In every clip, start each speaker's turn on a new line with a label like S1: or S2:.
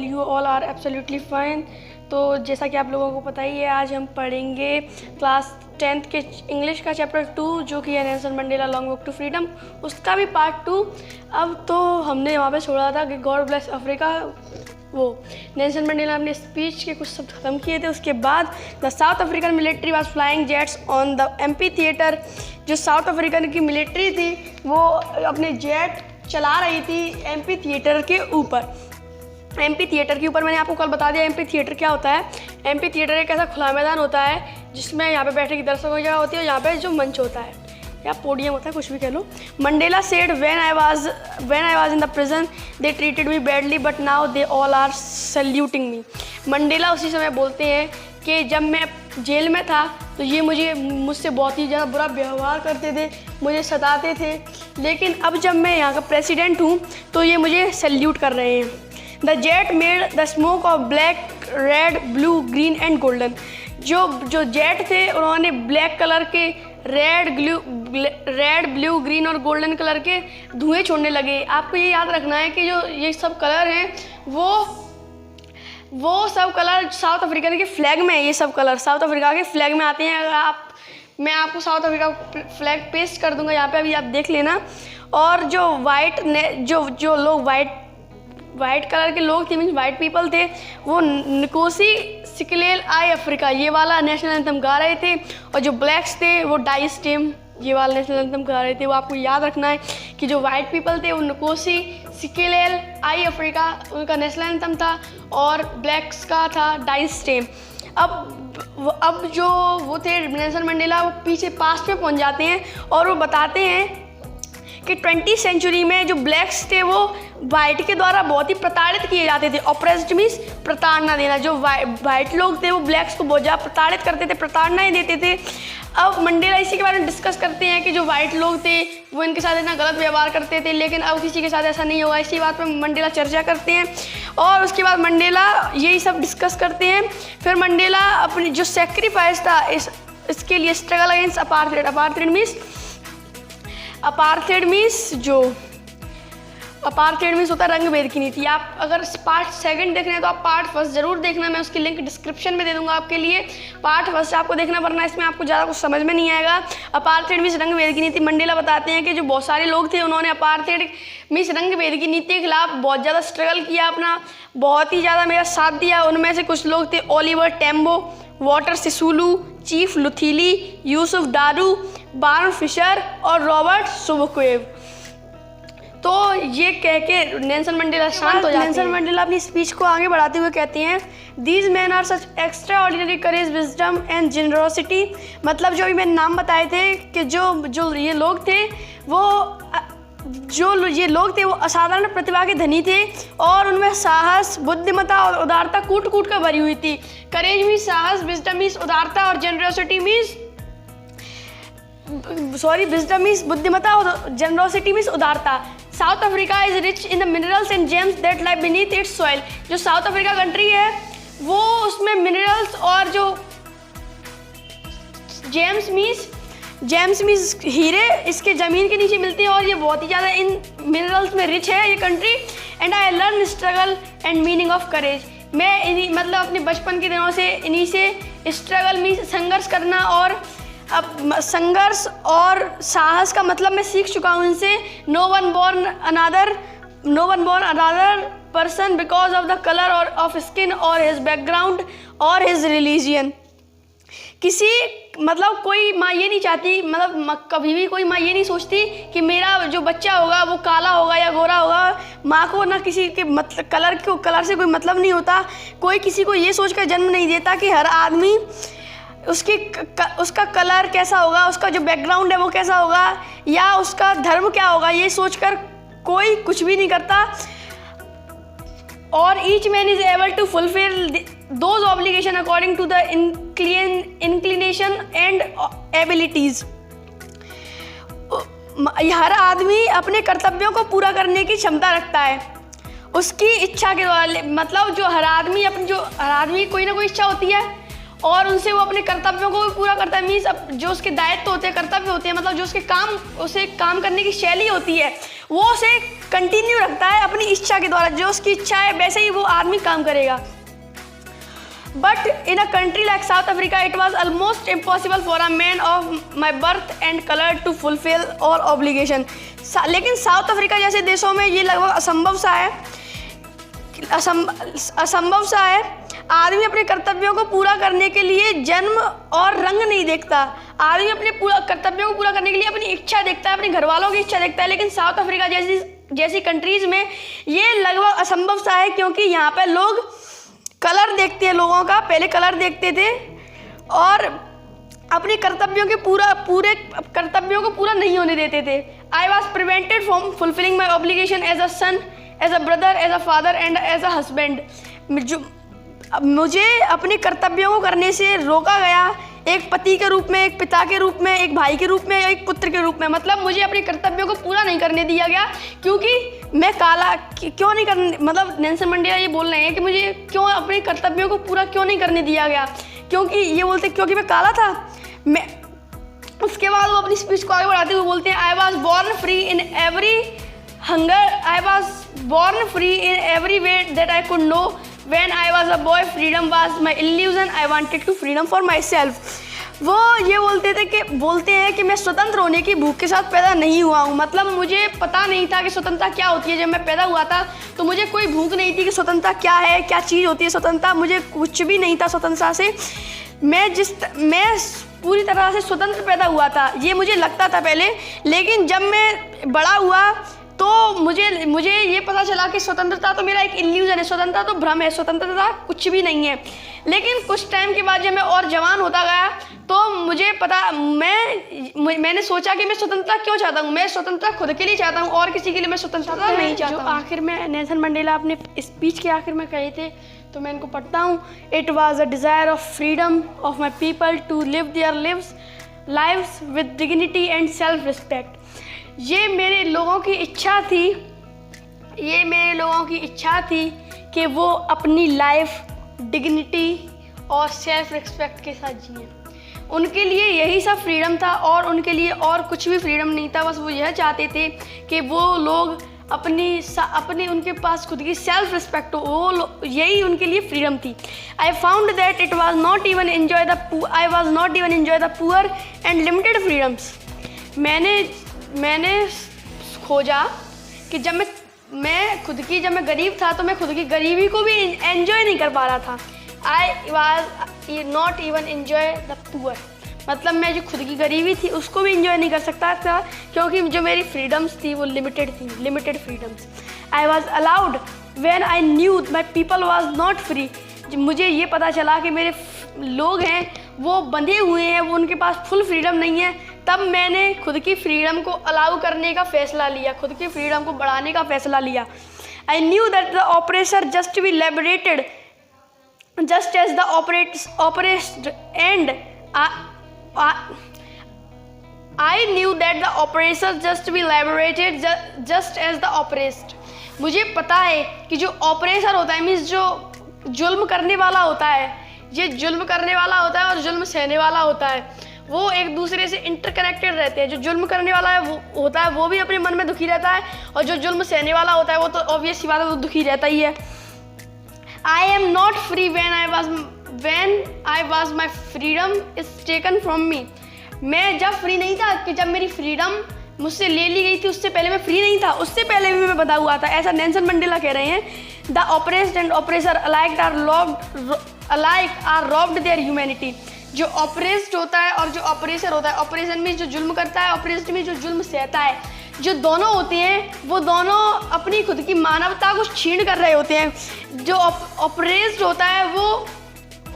S1: you all are absolutely fine। तो जैसा कि आप लोगों को पता ही है, आज हम पढ़ेंगे क्लास 10th के इंग्लिश का चैप्टर 2 जो कि है Nelson Mandela long walk to freedom, उसका भी पार्ट 2। अब तो हमने वहाँ पे छोड़ा था कि गॉड ब्लेस अफ्रीका, वो नेल्सन मंडेला अपने स्पीच के कुछ शब्द ख़त्म किए थे। उसके बाद the south African military was flying jets on the amphi theatre. जो साउथ अफ्रीकन की मिलिट्री थी वो अपने जेट चला रही थी एम्पी थिएटर के ऊपर। एम्पी थिएटर के ऊपर मैंने आपको कल बता दिया एम्पी थिएटर क्या होता है। एम्पी थिएटर एक ऐसा खुला मैदान होता है जिसमें यहाँ पे बैठने की दर्शकों की जगह होती है और यहाँ पे जो मंच होता है या पोडियम होता है, कुछ भी कह लो। Mandela said when I was in the prison they treated me badly but now they all are saluting me. Mandela उसी समय बोलते हैं कि जब मैं जेल में था तो ये मुझसे बहुत ही ज़्यादा बुरा व्यवहार करते थे, मुझे सताते थे, लेकिन अब जब मैं यहाँ का प्रेसिडेंट हूँ तो ये मुझे सैल्यूट कर रहे हैं। The jet made the smoke of black, red, blue, green and golden. जो जेट थे उन्होंने ब्लैक कलर के रेड, ब्लू, ग्रीन और गोल्डन कलर के धुएं छोड़ने लगे। आपको ये याद रखना है कि जो ये सब कलर हैं वो सब कलर साउथ अफ्रीका के फ्लैग में है। ये सब कलर साउथ अफ्रीका के फ्लैग में आते हैं। अगर मैं आपको साउथ अफ्रीका फ्लैग पेस्ट कर दूंगा यहाँ पे, अभी आप देख लेना। और जो जो लोग वाइट कलर के लोग थे, मीन्स वाइट पीपल थे, वो निकोसी सिकलेल आई अफ्रीका ये वाला नेशनल एंथम गा रहे थे, और जो ब्लैक्स थे वो डाई स्टेम ये वाला नेशनल एंथम गा रहे थे। वो आपको याद रखना है कि जो वाइट पीपल थे वो निकोसी सिकलेल आई अफ्रीका उनका नेशनल एंथम था और ब्लैक्स का था डाई स्टेम। अब जो वो थे नेल्सन मंडेला, वो पीछे पास्ट में पहुंच जाते हैं और वो बताते हैं कि 20वीं सेंचुरी में जो ब्लैक्स थे वो वाइट के द्वारा बहुत ही प्रताड़ित किए जाते थे। ऑप्रेस्ड मीन्स प्रताड़ना देना। जो वाइट लोग थे वो ब्लैक्स को बहुत ज़्यादा प्रताड़ित करते थे, प्रताड़नाएं देते थे। अब मंडेला इसी के बारे में डिस्कस करते हैं कि जो वाइट लोग थे वो इनके साथ इतना गलत व्यवहार करते थे, लेकिन अब किसी के साथ ऐसा नहीं होगा। इसी बात पर मंडेला चर्चा करते हैं और उसके बाद मंडेला यही सब डिस्कस करते हैं। फिर मंडेला अपनी जो सेक्रीफाइस था इसके लिए struggle against apartheid. Apartheid means होता है रंग भेद की नीति। आप अगर पार्ट 2 देख रहे हैं तो आप पार्ट 1 जरूर देखना, मैं उसकी लिंक डिस्क्रिप्शन में दे दूंगा आपके लिए। पार्ट 1 आपको देखना, वरना इसमें आपको ज़्यादा कुछ समझ में नहीं आएगा। अपार्थाइड मीन्स रंग भेद की नीति। मंडेला बताते हैं कि जो बहुत सारे लोग थे उन्होंने अपार्थाइड मीन्स रंग भेद की नीति के खिलाफ बहुत ज़्यादा स्ट्रगल किया, अपना बहुत ही ज़्यादा मेरा साथ दिया। उनमें से कुछ लोग थे ओलिवर टेम्बो, वॉटर सिसुलू, चीफ लुथीली, यूसुफ दारू, बार्न फिशर और रॉबर्ट सुबुक्वेव। तो ये कह के नेल्सन मंडेला शांत हो जाते हैं। नेल्सन मंडेला अपनी स्पीच को आगे बढ़ाते हुए कहते हैं, these man are such extraordinary courage, wisdom and generosity. मतलब जो भी मैंने नाम बताए थे कि जो ये लोग थे वो असाधारण प्रतिभा के धनी थे और उनमें साहस, बुद्धिमत्ता और उदारता कूट कूट कर भरी हुई थी। करेज मीन्स साहस, विजडम मीन्स उदारता और जेनरोसिटी मीन्स विजडम मीन्स बुद्धिमत्ता और जेनरोसिटी मीन्स उदारता। South Africa is rich in the minerals and James that lie beneath it's soil. जो साउथ अफ्रीका कंट्री है वो उसमें मिनरल्स और जो जेम्स मीन्स हीरे इसके ज़मीन के नीचे मिलते हैं और ये बहुत ही ज़्यादा इन मिनरल्स में रिच है ये country. And I learn struggle and meaning of courage. मैं मतलब अपने बचपन के दिनों से इन्हीं से स्ट्रगल मीन्स संघर्ष करना और अब संघर्ष और साहस का मतलब मैं सीख चुका हूँ इनसे। No one born another person because of the colour और ऑफ स्किन और हिज बैकग्राउंड और हिज रिलीजियन। कोई माँ ये नहीं चाहती, कभी भी कोई माँ ये नहीं सोचती कि मेरा जो बच्चा होगा वो काला होगा या गोरा होगा। माँ को ना किसी के कलर से कोई मतलब नहीं होता। कोई किसी को ये सोचकर जन्म नहीं देता कि हर आदमी उसका कलर कैसा होगा, उसका जो बैकग्राउंड है वो कैसा होगा या उसका धर्म क्या होगा, ये सोचकर कोई कुछ भी नहीं करता। और each man is able to fulfil those obligation according to the inclination and abilities. हर आदमी अपने कर्तव्यों को पूरा करने की क्षमता रखता है उसकी इच्छा के द्वारा। मतलब हर आदमी कोई ना कोई इच्छा होती है और उनसे वो अपने कर्तव्यों को भी पूरा करता है। मीन्स जो उसके दायित्व होते हैं, कर्तव्य होते हैं, मतलब जो उसे काम करने की शैली होती है वो उसे कंटिन्यू रखता है अपनी इच्छा के द्वारा, जो उसकी इच्छा है वैसे ही वो आदमी काम करेगा। But in a country like South Africa it was almost impossible for a man of my birth and colour to fulfil all obligation. लेकिन साउथ अफ्रीका जैसे देशों में ये लगभग असंभव सा है। आदमी अपने कर्तव्यों को पूरा करने के लिए जन्म और रंग नहीं देखता। आदमी अपने कर्तव्यों को पूरा करने के लिए अपनी इच्छा देखता है, अपने घर वालों की इच्छा देखता है। लेकिन साउथ अफ्रीका जैसी कंट्रीज़ में ये लगभग असंभव सा है, क्योंकि यहाँ पे लोग कलर देखते हैं लोगों का, पहले कलर देखते थे और अपने कर्तव्यों को पूरा नहीं होने देते थे। I was prevented from fulfilling my obligation as a son, as a brother, as a father and as a husband. मुझे अपने कर्तव्यों को करने से रोका गया, एक पति के रूप में, एक पिता के रूप में, एक भाई के रूप में, एक पुत्र के रूप में। मतलब मुझे अपने कर्तव्यों को पूरा नहीं करने दिया गया, क्योंकि मैं काला क्यों नहीं करने, मतलब नेल्सन मंडेला ये बोल रहे हैं कि मुझे क्यों अपने कर्तव्यों को पूरा क्यों नहीं करने दिया गया, क्योंकि ये बोलते क्योंकि मैं काला था। मैं उसके बाद वो अपनी स्पीच को आगे बढ़ाते हुए बोलते हैं I was born free in every hunger, I was born free in every way that I could know. When I was a boy, freedom was my illusion. I wanted to freedom for myself. वो ये बोलते हैं कि मैं स्वतंत्र होने की भूख के साथ पैदा नहीं हुआ हूँ। मतलब मुझे पता नहीं था कि स्वतंत्रता क्या होती है। जब मैं पैदा हुआ था तो मुझे कोई भूख नहीं थी कि स्वतंत्रता क्या है, क्या चीज़ होती है स्वतंत्रता। मुझे कुछ भी नहीं था स्वतंत्रता से। मैं पूरी तरह से स्वतंत्र पैदा हुआ था, ये मुझे लगता था पहले। लेकिन जब मैं बड़ा हुआ तो मुझे ये पता चला कि स्वतंत्रता तो मेरा एक इल्यूजन है, स्वतंत्रता तो भ्रम है, स्वतंत्रता कुछ भी नहीं है। लेकिन कुछ टाइम के बाद जब मैं और जवान होता गया तो मुझे पता, मैंने सोचा कि मैं स्वतंत्रता क्यों चाहता हूँ। मैं स्वतंत्रता खुद के लिए चाहता हूँ और किसी के लिए मैं स्वतंत्रता नहीं चाहता। जो आखिर में नेल्सन मंडेला अपने स्पीच के आखिर में कहे थे, तो मैं इनको पढ़ता हूँ। It was a desire of freedom of my people to live their lives with dignity and self respect. ये मेरे लोगों की इच्छा थी कि वो अपनी लाइफ डिग्निटी और सेल्फ रिस्पेक्ट के साथ जिए। उनके लिए यही सब फ्रीडम था और उनके लिए और कुछ भी फ्रीडम नहीं था। बस वो यह चाहते थे कि वो लोग अपनी उनके पास खुद की सेल्फ रिस्पेक्ट हो, वो यही उनके लिए फ्रीडम थी। I found that I was not even enjoy the poor and limited freedoms. मैंने खोजा कि जब मैं गरीब था तो मैं खुद की गरीबी को भी एंजॉय नहीं कर पा रहा था। I was not even enjoy the poor, मतलब मैं जो खुद की गरीबी थी उसको भी एंजॉय नहीं कर सकता था, क्योंकि जो मेरी फ्रीडम्स थी वो limited freedoms. I was allowed when I knew my people was not free. मुझे ये पता चला कि मेरे लोग हैं वो बंधे हुए हैं, वो उनके पास फुल फ्रीडम नहीं है, तब मैंने खुद की फ्रीडम को अलाउ करने का फ़ैसला लिया, खुद की फ्रीडम को बढ़ाने का फ़ैसला लिया। I knew that the oppressor just be liberated just as the oppressed and I knew that the oppressor just be liberated just as the oppressed। मुझे पता है कि जो ऑपरेसर होता है मीन्स जो जुल्म करने वाला होता है, ये जुल्म करने वाला होता है और जुल्म सहने वाला होता है, वो एक दूसरे से इंटरकनेक्टेड रहते हैं। जो जुल्म करने वाला है वो होता है वो भी अपने मन में दुखी रहता है, और जो जुल्म सहने वाला होता है वो तो ऑब्वियस सी बात है वो दुखी रहता ही है। I am not free when I was my freedom is taken from me। मैं जब फ्री नहीं था कि जब मेरी फ्रीडम मुझसे ले ली गई थी, उससे पहले मैं फ्री नहीं था, उससे पहले भी मैं बता हुआ था। ऐसा नेल्सन मंडेला कह रहे हैं। The oppressed and oppressor alike are robbed their humanity। जो ऑपरेस्ड होता है और जो ऑपरेसर होता है, ऑपरेशन में जो जुल्म करता है, ऑपरेस्ड में जो जुल्म सहता है, जो दोनों होते हैं वो दोनों अपनी खुद की मानवता को छीन कर रहे होते हैं। जो ऑपरेस्ड होता है वो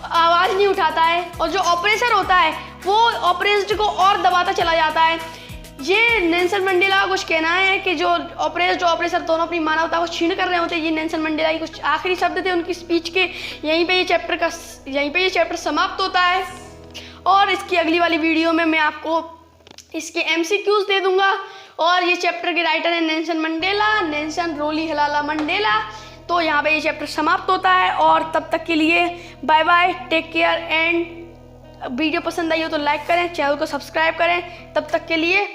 S1: आवाज़ नहीं उठाता है, और जो ऑपरेसर होता है वो ऑपरेस्ड को और दबाता चला जाता है। ये नेल्सन मंडेला का कुछ कहना है कि जो ऑपरेस्ड और ऑपरेसर दोनों अपनी मानवता को छीन कर रहे होते हैं। ये नेल्सन मंडेला की कुछ आखिरी शब्द थे उनकी स्पीच के। यहीं पे ये चैप्टर समाप्त होता है, और इसकी अगली वाली वीडियो में मैं आपको इसके MCQs दे दूंगा। और ये चैप्टर के राइटर है नेल्सन रोलीहलाला मंडेला। तो यहाँ पे ये चैप्टर समाप्त होता है, और तब तक के लिए bye bye, take care. And video पसंद आई हो तो लाइक करें, चैनल को सब्सक्राइब करें। तब तक के लिए